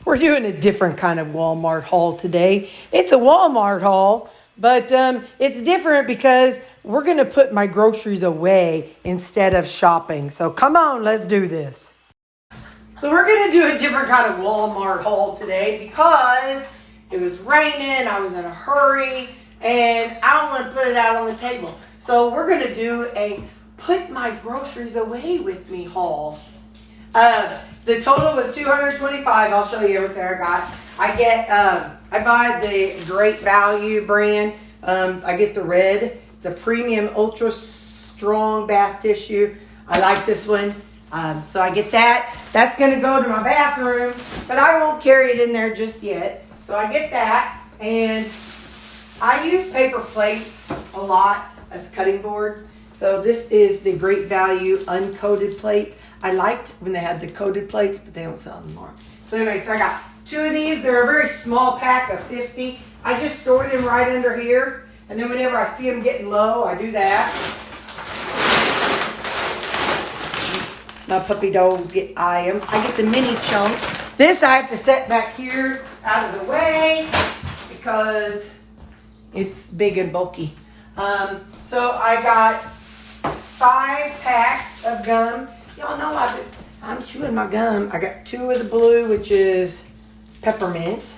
We're doing a different kind of Walmart haul today. It's a Walmart haul, but it's different because we're going to put my groceries away instead of shopping. So come on, let's do this. So we're going to do a different kind of Walmart haul today because it was raining, I was in a hurry, and I don't want to put it out on the table. So we're going to do a put my groceries away with me haul. The total was $225. I'll show you everything I got. I buy the Great Value brand. I get the red. It's the premium ultra strong bath tissue. I like this one. So I get that. That's going to go to my bathroom, but I won't carry it in there just yet. So I get that, and I use paper plates a lot as cutting boards. So this is the Great Value uncoated plates. I liked when they had the coated plates, but they don't sell them anymore. So anyway, so I got 2 of these. They're a very small pack of 50. I just store them right under here. And then whenever I see them getting low, I do that. My puppy dogs get items. I get the mini chunks. This I have to set back here out of the way because it's big and bulky. So I got 5 packs of gum. Y'all know I'm chewing my gum. I got 2 of the blue, which is peppermint.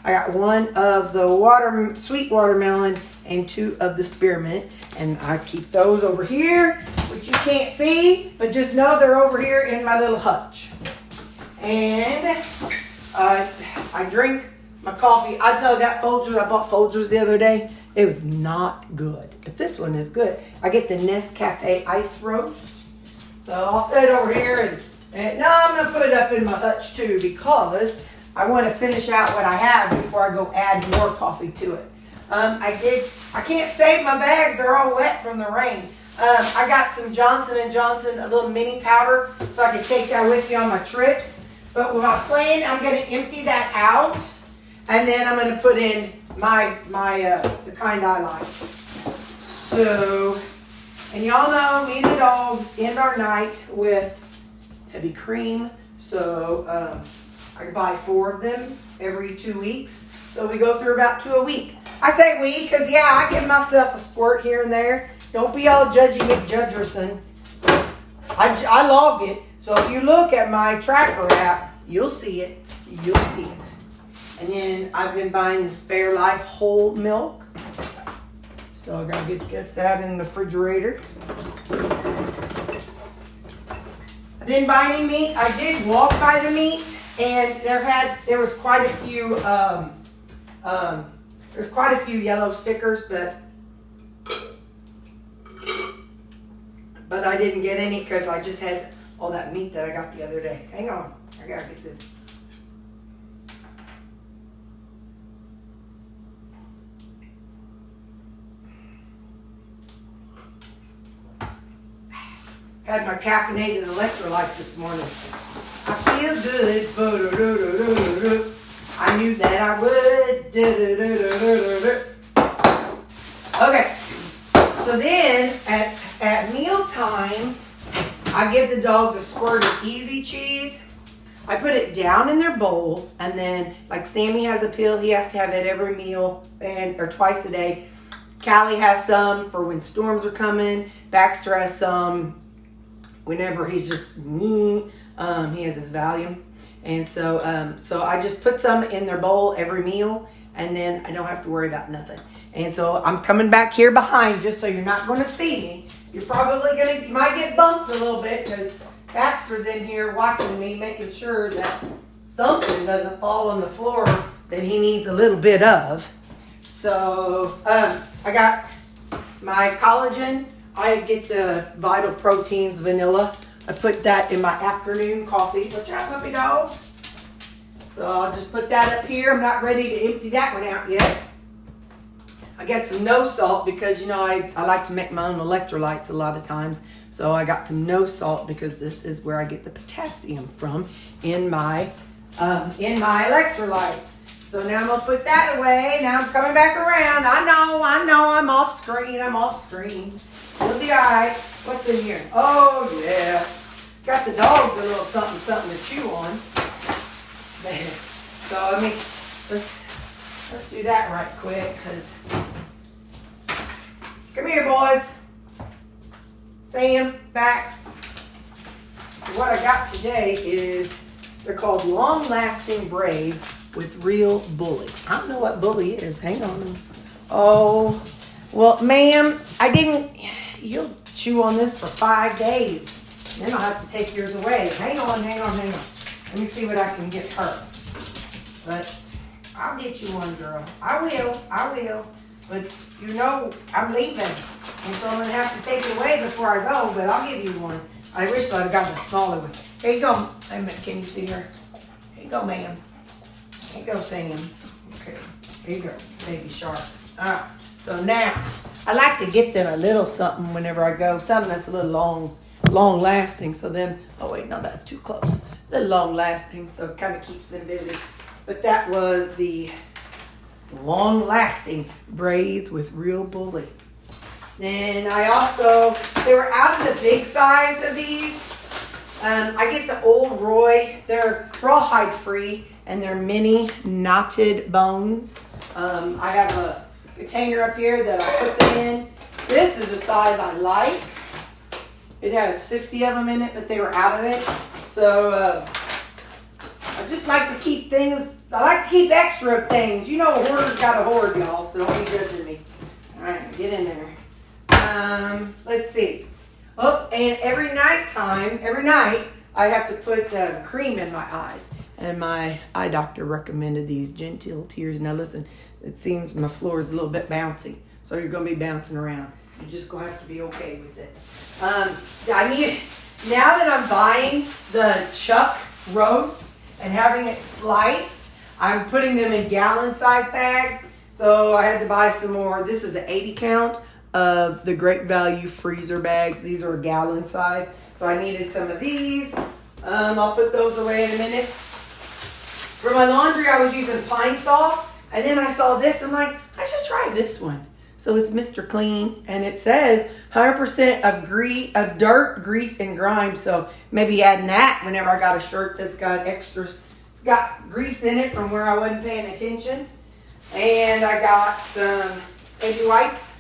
I got 1 of the sweet watermelon and 2 of the spearmint. And I keep those over here, which you can't see, but just know they're over here in my little hutch. And I drink my coffee. I tell you that Folgers, I bought Folgers the other day. It was not good, but this one is good. I get the Nescafe Ice Roast. So I'll set it over here, and now I'm going to put it up in my hutch too because I want to finish out what I have before I go add more coffee to it. I can't save my bags. They're all wet from the rain. I got some Johnson & Johnson, a little mini powder, so I can take that with me on my trips. But with my plan, I'm going to empty that out, and then I'm going to put in the kind I like. So, and y'all know me and the dogs end our night with heavy cream. So I buy 4 of them every 2 weeks. So we go through about 2 a week. I say we because, yeah, I give myself a squirt here and there. Don't be all judgy McJudgerson. I log it. So if you look at my tracker app, you'll see it. You'll see it. And then I've been buying this Fairlife whole milk. So I gotta get that in the refrigerator. I didn't buy any meat. I did walk by the meat, and there was quite a few there's quite a few yellow stickers, but I didn't get any because I just had all that meat that I got the other day. Hang on, I gotta get this. Had my caffeinated electrolytes this morning. I feel good. I knew that I would. Okay. So then at meal times, I give the dogs a squirt of Easy Cheese. I put it down in their bowl, and then like Sammy has a pill, he has to have it every meal or twice a day. Callie has some for when storms are coming. Baxter has some whenever he's just he has his Valium. And so I just put some in their bowl every meal, and then I don't have to worry about nothing. And so I'm coming back here behind you, so you're not going to see me. You're probably you might get bumped a little bit because Baxter's in here watching me, making sure that something doesn't fall on the floor that he needs a little bit of. So I got my collagen. I get the Vital Proteins vanilla. I put that in my afternoon coffee. Watch out, puppy dog. So I'll just put that up here. I'm not ready to empty that one out yet. I got some no salt because, you know, I like to make my own electrolytes a lot of times. So I got some no salt because this is where I get the potassium from in my electrolytes. So now I'm going to put that away. Now I'm coming back around. I know, I'm off screen. It'll be all right. What's in here? Oh, yeah. Got the dogs a little something to chew on. So I mean, let's do that right quick, because come here, boys. Sam, Bax. What I got today is, they're called long-lasting braids with real bully. I don't know what bully is. Hang on. Oh, well, ma'am, you'll chew on this for 5 days. Then I'll have to take yours away. Hang on. Let me see what I can get her. But I'll get you one, girl. I will. But you know I'm leaving. And so I'm going to have to take it away before I go, but I'll give you one. I wish I'd gotten a smaller one. Here you go. Can you see her? Here you go, ma'am. Here you go, Sam. Okay. Here you go, baby shark. All right. So now, I like to get them a little something whenever I go. Something that's a little long lasting. So then, oh wait, no, that's too close. A little long lasting, so it kind of keeps them busy. But that was the long lasting braids with real bully. Then I also, they were out of the big size of these. I get the Old Roy. They're rawhide free, and they're mini knotted bones. I have a container up here that I put them in. This is the size I like. It has 50 of them in it, but they were out of it. So I just like to keep things, I like to keep extra of things. You know, a hoarder's got a hoard, y'all, so don't be judging me. All right, get in there. Let's see. Oh, and every night, I have to put cream in my eyes. And my eye doctor recommended these Gentle Tears. Now listen, it seems my floor is a little bit bouncy, so you're going to be bouncing around. You're just going to have to be okay with it. Now that I'm buying the Chuck roast and having it sliced, I'm putting them in gallon-size bags. So I had to buy some more. This is an 80 count of the Great Value freezer bags. These are a gallon size. So I needed some of these. I'll put those away in a minute. For my laundry, I was using Pine Sol. And then I saw this. I'm like, I should try this one. So it's Mr. Clean. And it says 100% of dirt, grease, and grime. So maybe adding that whenever I got a shirt that's got extras. It's got grease in it from where I wasn't paying attention. And I got some baby wipes.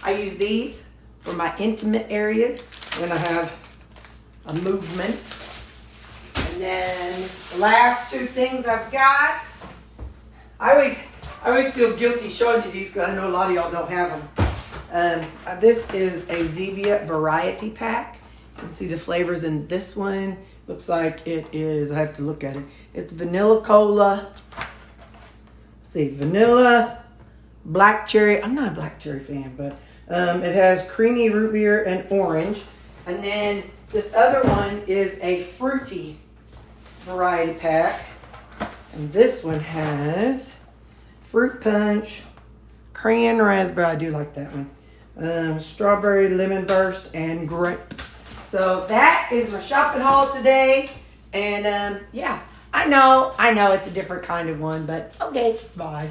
I use these for my intimate areas when I have a movement. And then the last two things I've got, I always feel guilty showing you these because I know a lot of y'all don't have them. This is a Zevia variety pack. You can see the flavors in this one. Looks like it is, I have to look at it. It's vanilla cola. Let's see, vanilla, black cherry. I'm not a black cherry fan, but it has creamy root beer and orange. And then this other one is a fruity variety pack. And this one has fruit punch, crayon raspberry. I do like that one. Strawberry lemon burst and grape. So that is my shopping haul today. And yeah, I know it's a different kind of one, but okay, bye.